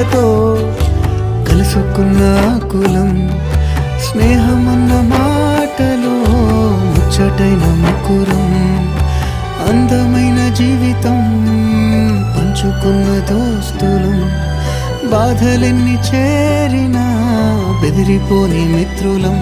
పుట్టుకతో కలుసుకున్న కులం స్నేహమన్న మాటలో ముచ్చటైన ముకురం అందమైన జీవితం పంచుకున్న దోస్తులం బాధలెన్ని చేరినా బెదిరిపోని మిత్రులం